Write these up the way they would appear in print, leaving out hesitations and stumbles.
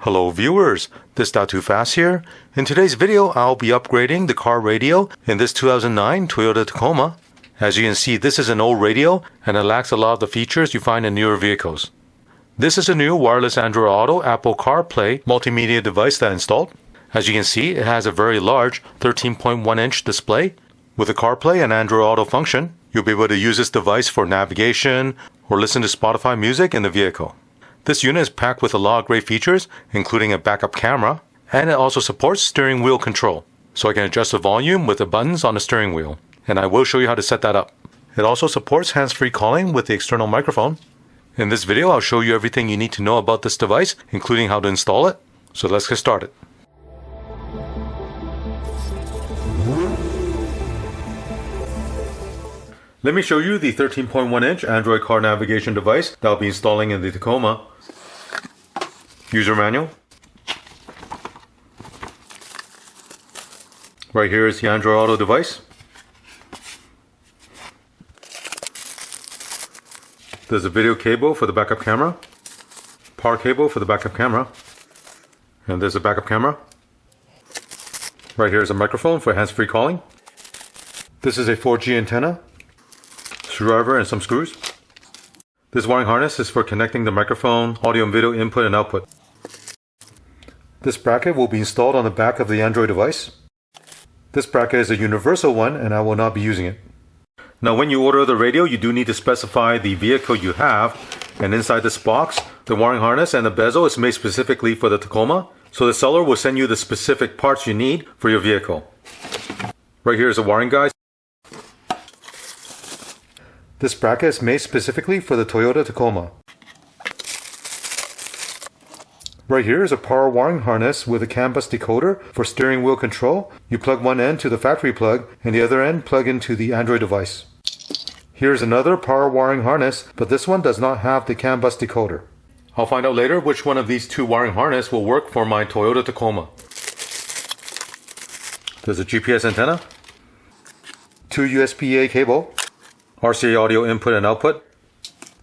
Hello viewers, this Too Fast here. In today's video, I'll be upgrading the car radio in this 2009 Toyota Tacoma. As you can see, this is an old radio and it lacks a lot of the features you find in newer vehicles. This is a new wireless Android Auto Apple CarPlay multimedia device that I installed. As you can see, it has a very large 13.1 inch display. With the CarPlay and Android Auto function, you'll be able to use this device for navigation or listen to Spotify music in the vehicle. This unit is packed with a lot of great features, including a backup camera, and it also supports steering wheel control, so I can adjust the volume with the buttons on the steering wheel, and I will show you how to set that up. It also supports hands-free calling with the external microphone. In this video, I'll show you everything you need to know about this device, including how to install it. So let's get started. Let me show you the 13.1 inch Android car navigation device that I'll be installing in the Tacoma. User manual. Right here is the Android Auto device. There's a video cable for the backup camera, power cable for the backup camera, and there's a backup camera. Right here is a microphone for hands-free calling. This is a 4G antenna, screwdriver, and some screws. This wiring harness is for connecting the microphone, audio and video input and output. This bracket will be installed on the back of the Android device. This bracket is a universal one and I will not be using it. Now when you order the radio, you do need to specify the vehicle you have, and inside this box, the wiring harness and the bezel is made specifically for the Tacoma, so the seller will send you the specific parts you need for your vehicle. Right here is a wiring guide. This bracket is made specifically for the Toyota Tacoma. Right here is a power wiring harness with a CAN bus decoder for steering wheel control. You plug one end to the factory plug and the other end plug into the Android device. Here's another power wiring harness, but this one does not have the CAN bus decoder. I'll find out later which one of these two wiring harness will work for my Toyota Tacoma. There's a GPS antenna, two USB-A cable, RCA audio input and output.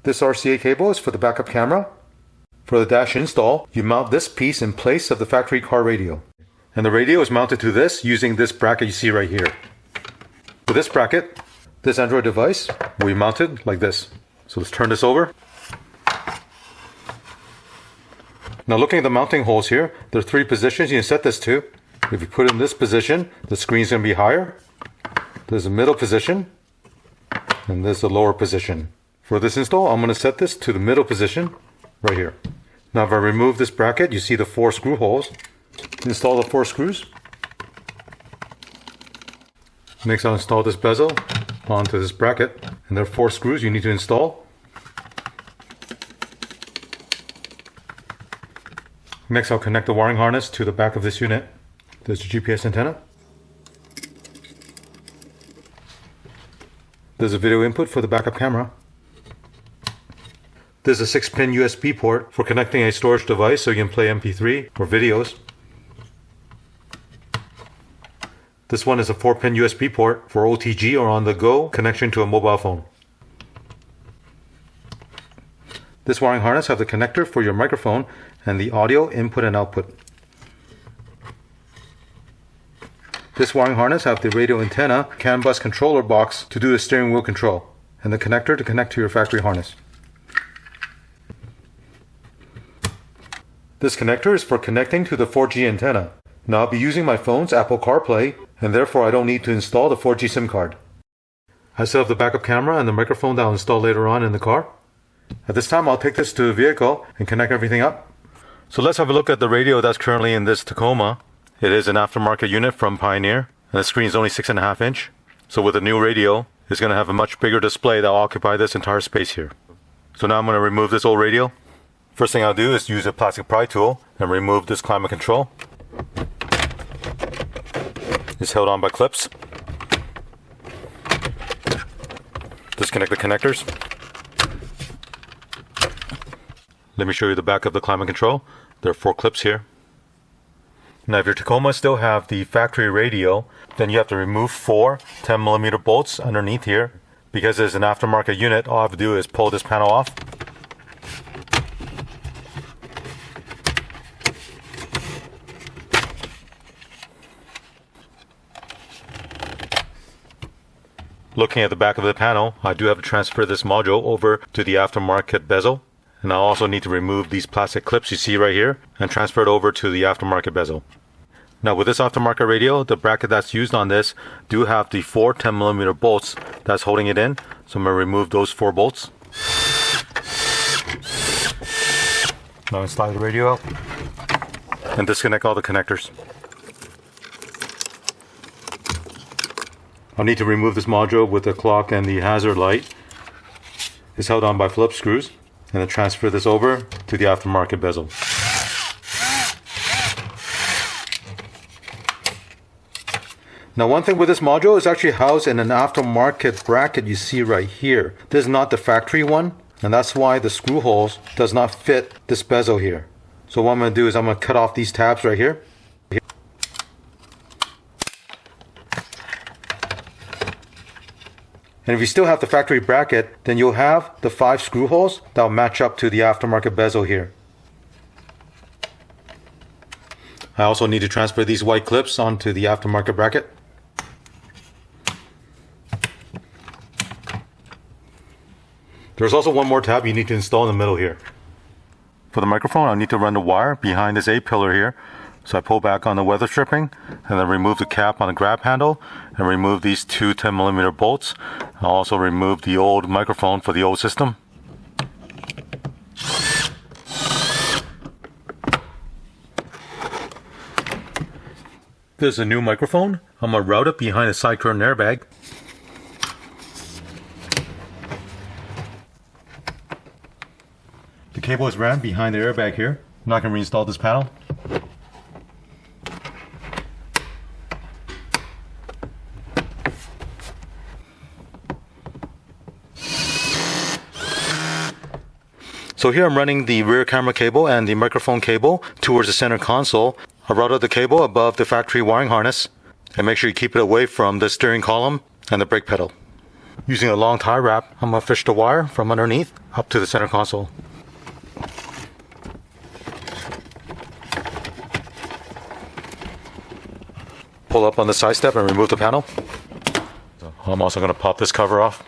This RCA cable is for the backup camera. For the dash install, you mount this piece in place of the factory car radio. And the radio is mounted to this using this bracket you see right here. With this bracket, this Android device will be mounted like this. So let's turn this over. Now looking at the mounting holes here, there are three positions you can set this to. If you put it in this position, the screen is going to be higher. There's a middle position, and there's the lower position. For this install, I'm going to set this to the middle position right here. Now if I remove this bracket, you see the four screw holes. Install the four screws. Next I'll install this bezel onto this bracket, and there are four screws you need to install. Next I'll connect the wiring harness to the back of this unit. There's the GPS antenna. There's a video input for the backup camera. There's a 6-pin USB port for connecting a storage device so you can play MP3 or videos. This one is a 4-pin USB port for OTG or on-the-go connection to a mobile phone. This wiring harness has the connector for your microphone and the audio input and output. This wiring harness has the radio antenna, CAN bus controller box to do the steering wheel control, and the connector to connect to your factory harness. This connector is for connecting to the 4G antenna. Now I'll be using my phone's Apple CarPlay, and therefore I don't need to install the 4G SIM card. I still have the backup camera and the microphone that I'll install later on in the car. At this time I'll take this to the vehicle and connect everything up. So let's have a look at the radio that's currently in this Tacoma. It is an aftermarket unit from Pioneer, and the screen is only 6.5 inch. So with a new radio, it's going to have a much bigger display that will occupy this entire space here. So now I'm going to remove this old radio. First thing I'll do is use a plastic pry tool and remove this climate control. It's held on by clips. Disconnect the connectors. Let me show you the back of the climate control. There are four clips here. Now if your Tacoma still have the factory radio, then you have to remove four 10mm bolts underneath here. Because it's an aftermarket unit, all I have to do is pull this panel off. Looking at the back of the panel, I do have to transfer this module over to the aftermarket bezel. And I also need to remove these plastic clips you see right here and transfer it over to the aftermarket bezel. Now with this aftermarket radio, the bracket that's used on this do have the 4 10mm bolts that's holding it in. So I'm going to remove those 4 bolts. Now slide the radio out and disconnect all the connectors. I'll need to remove this module with the clock and the hazard light. It's held on by Phillips screws. And then transfer this over to the aftermarket bezel. Now one thing with this module is actually housed in an aftermarket bracket you see right here. This is not the factory one, and that's why the screw holes does not fit this bezel here. So what I'm going to do is I'm going to cut off these tabs right here. And if you still have the factory bracket, then you'll have the 5 screw holes that will match up to the aftermarket bezel here. I also need to transfer these white clips onto the aftermarket bracket. There's also one more tab you need to install in the middle here. For the microphone, I need to run the wire behind this A-pillar here. So I pull back on the weather stripping and then remove the cap on the grab handle and remove these 2 10mm bolts. I'll also remove the old microphone for the old system. There's a new microphone. I'm going to route it behind the side curtain airbag. The cable is ran behind the airbag here. I'm not going to reinstall this panel. So here I'm running the rear camera cable and the microphone cable towards the center console. I routed the cable above the factory wiring harness and make sure you keep it away from the steering column and the brake pedal. Using a long tie wrap, I'm going to fish the wire from underneath up to the center console. Pull up on the side step and remove the panel. I'm also going to pop this cover off.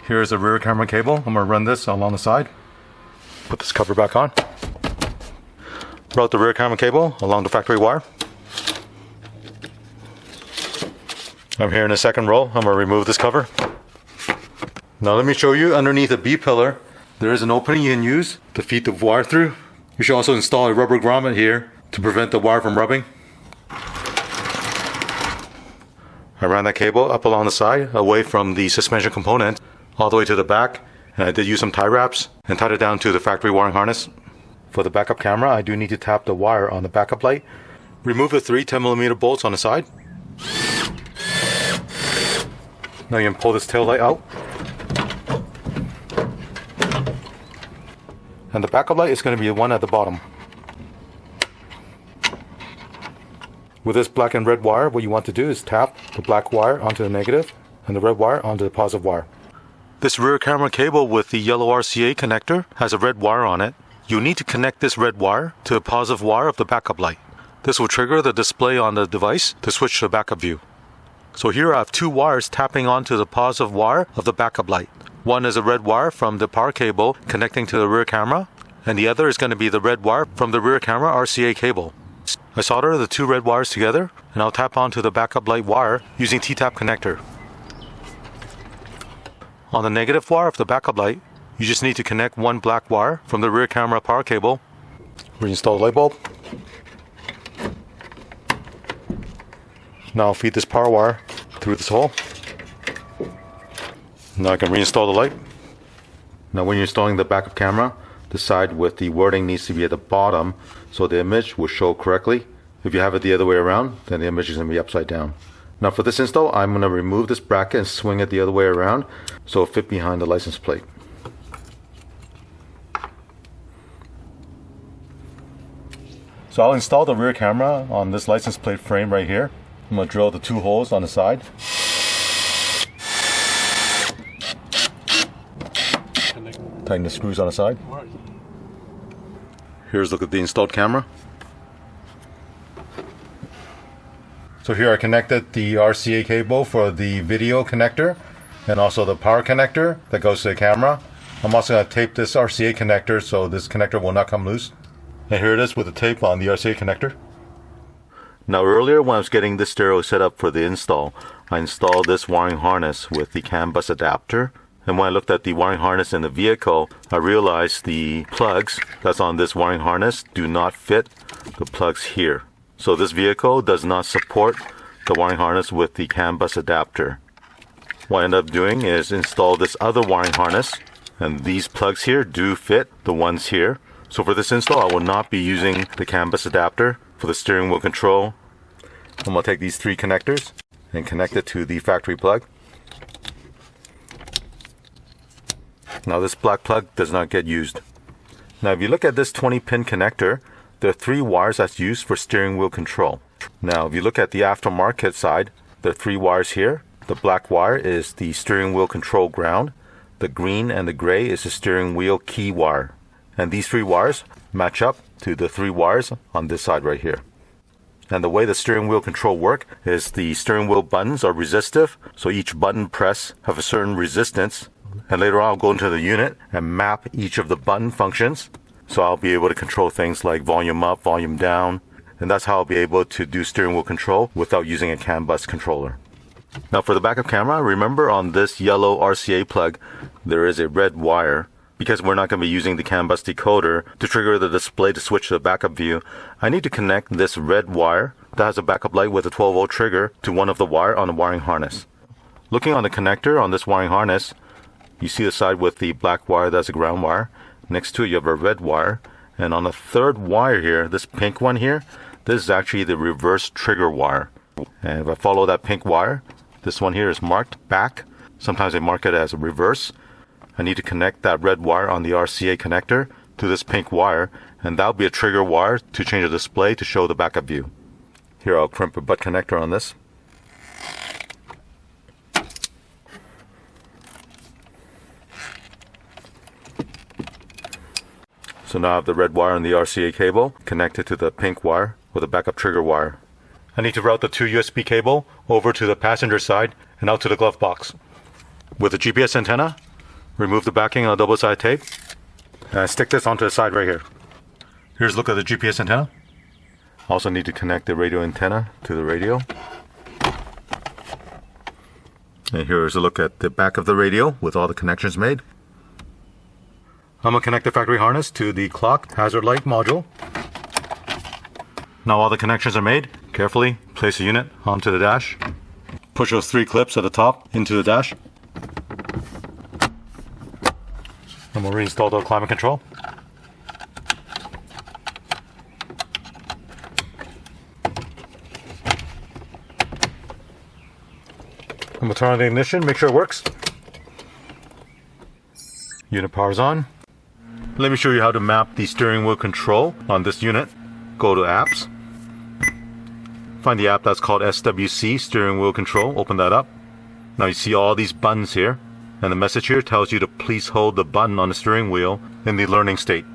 Here's the rear camera cable. I'm going to run this along the side. Put this cover back on. Route the rear camera cable along the factory wire. I'm here in the second row. I'm going to remove this cover. Now let me show you underneath the B pillar. There is an opening you can use to feed the wire through. You should also install a rubber grommet here to prevent the wire from rubbing. I ran that cable up along the side, away from the suspension component, all the way to the back, and I did use some tie wraps and tied it down to the factory wiring harness. For the backup camera, I do need to tap the wire on the backup light. Remove the 3 10mm bolts on the side. Now you can pull this tail light out. And the backup light is going to be the one at the bottom. With this black and red wire, what you want to do is tap the black wire onto the negative and the red wire onto the positive wire. This rear camera cable with the yellow RCA connector has a red wire on it. You need to connect this red wire to the positive wire of the backup light. This will trigger the display on the device to switch to backup view. So here I have 2 wires tapping onto the positive wire of the backup light. One is a red wire from the power cable connecting to the rear camera, and the other is going to be the red wire from the rear camera RCA cable. I solder the 2 red wires together, and I'll tap onto the backup light wire using T-tap connector. On the negative wire of the backup light, you just need to connect 1 black wire from the rear camera power cable. Reinstall the light bulb. Now I'll feed this power wire through this hole. Now I can reinstall the light. Now when you're installing the backup camera, the side with the wording needs to be at the bottom so the image will show correctly. If you have it the other way around, then the image is going to be upside down. Now for this install, I'm going to remove this bracket and swing it the other way around so it'll fit behind the license plate. So I'll install the rear camera on this license plate frame right here. I'm going to drill the 2 holes on the side. Tighten the screws on the side. Here's a look at the installed camera. So here I connected the RCA cable for the video connector and also the power connector that goes to the camera. I'm also going to tape this RCA connector so this connector will not come loose. And here it is with the tape on the RCA connector. Now earlier when I was getting this stereo set up for the install, I installed this wiring harness with the CAN bus adapter. And when I looked at the wiring harness in the vehicle, I realized the plugs that's on this wiring harness do not fit the plugs here. So this vehicle does not support the wiring harness with the CAN bus adapter. What I ended up doing is install this other wiring harness, and these plugs here do fit the ones here. So for this install, I will not be using the CAN bus adapter for the steering wheel control. I'm going to take these 3 connectors and connect it to the factory plug. Now this black plug does not get used. Now if you look at this 20-pin connector, there are 3 wires that's used for steering wheel control. Now if you look at the aftermarket side, there are 3 wires here. The black wire is the steering wheel control ground. The green and the gray is the steering wheel key wire. And these 3 wires match up to the 3 wires on this side right here. And the way the steering wheel control work is the steering wheel buttons are resistive, so each button press have a certain resistance. And later on I'll go into the unit and map each of the button functions. So I'll be able to control things like volume up, volume down. And that's how I'll be able to do steering wheel control without using a CAN bus controller. Now for the backup camera, remember on this yellow RCA plug, there is a red wire. Because we're not going to be using the CAN bus decoder to trigger the display to switch to the backup view, I need to connect this red wire that has a backup light with a 12-volt trigger to one of the wire on the wiring harness. Looking on the connector on this wiring harness, you see the side with the black wire that's a ground wire. Next to it you have a red wire. And on the 3rd wire here, this pink one here, this is actually the reverse trigger wire. And if I follow that pink wire, this one here is marked back. Sometimes they mark it as a reverse. I need to connect that red wire on the RCA connector to this pink wire, and that'll be a trigger wire to change the display to show the backup view. Here I'll crimp a butt connector on this. So now I have the red wire on the RCA cable connected to the pink wire with a backup trigger wire. I need to route the 2 USB cable over to the passenger side and out to the glove box. With the GPS antenna, remove the backing on double-sided tape and stick this onto the side right here. Here's a look at the GPS antenna. Also need to connect the radio antenna to the radio. And here's a look at the back of the radio with all the connections made. I'm going to connect the factory harness to the clock hazard light module. Now all the connections are made, carefully place the unit onto the dash. Push those 3 clips at the top into the dash. And we'll reinstall the climate control. And we'll turn on the ignition, make sure it works. Unit power's on. Let me show you how to map the steering wheel control on this unit. Go to apps. Find the app that's called SWC, steering wheel control. Open that up. Now you see all these buttons here. And the message here tells you to please hold the button on the steering wheel in the learning state.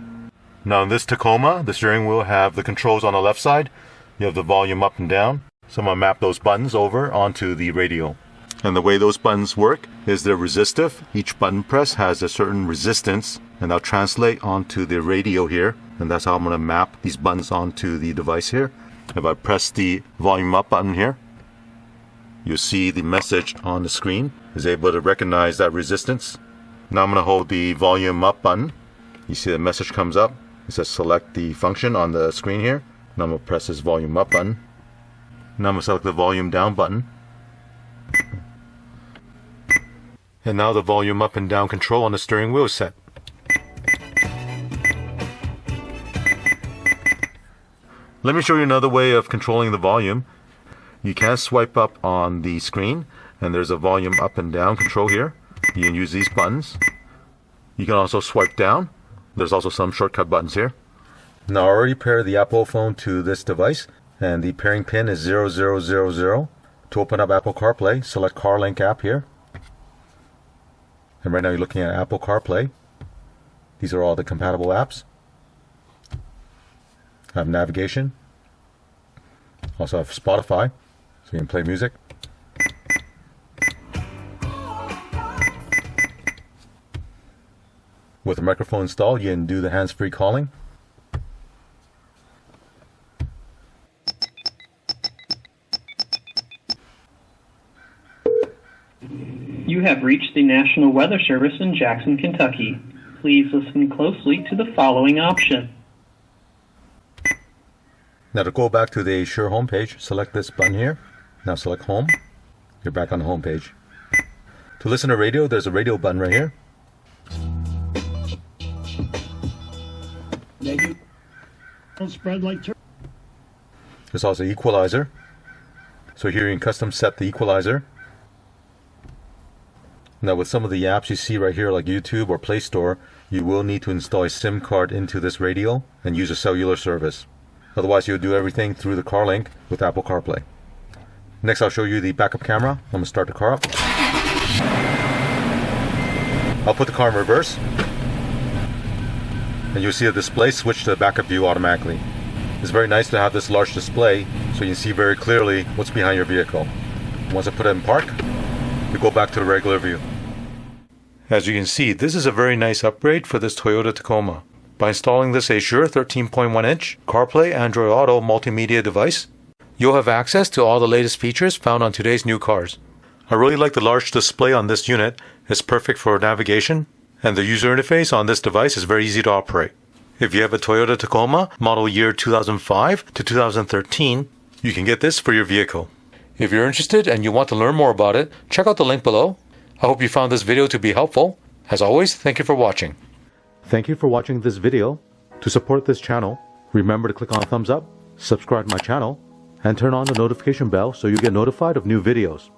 Now in this Tacoma, the steering wheel have the controls on the left side. You have the volume up and down. So I'm going to map those buttons over onto the radio. And the way those buttons work is they're resistive. Each button press has a certain resistance, and they'll translate onto the radio here. And that's how I'm going to map these buttons onto the device here. If I press the volume up button here, you'll see the message on the screen is able to recognize that resistance. Now I'm going to hold the volume up button. You see the message comes up. It says select the function on the screen here. Now I'm going to press this volume up button. Now I'm going to select the volume down button. And now the volume up and down control on the steering wheel is set. Let me show you another way of controlling the volume. You can swipe up on the screen and there's a volume up and down control here. You can use these buttons. You can also swipe down. There's also some shortcut buttons here. Now I already paired the Apple phone to this device and the pairing pin is 0000. To open up Apple CarPlay, select CarLink app here. And right now you're looking at Apple CarPlay. These are all the compatible apps. I have navigation. Also have Spotify. So you can play music. With the microphone installed, you can do the hands-free calling. You have reached the National Weather Service in Jackson, Kentucky. Please listen closely to the following option. Now to go back to the ASURE homepage, select this button here. Now select Home. You're back on the home page. To listen to radio, there's a radio button right here. Spread like There's also equalizer. So here you can custom set the equalizer. Now with some of the apps you see right here like YouTube or Play Store, you will need to install a SIM card into this radio and use a cellular service. Otherwise you'll do everything through the CarLink with Apple CarPlay. Next I'll show you the backup camera. I'm going to start the car up. I'll put the car in reverse. And you'll see a display switch to the backup view automatically. It's very nice to have this large display so you can see very clearly what's behind your vehicle. Once I put it in park, we go back to the regular view. As you can see, this is a very nice upgrade for this Toyota Tacoma. By installing this ASURE 13.1 inch CarPlay Android Auto multimedia device, you'll have access to all the latest features found on today's new cars. I really like the large display on this unit. It's perfect for navigation, and the user interface on this device is very easy to operate. If you have a Toyota Tacoma model year 2005 to 2013, you can get this for your vehicle. If you're interested and you want to learn more about it, check out the link below. I hope you found this video to be helpful. As always, thank you for watching. Thank you for watching this video. To support this channel, remember to click on thumbs up, subscribe to my channel, and turn on the notification bell so you get notified of new videos.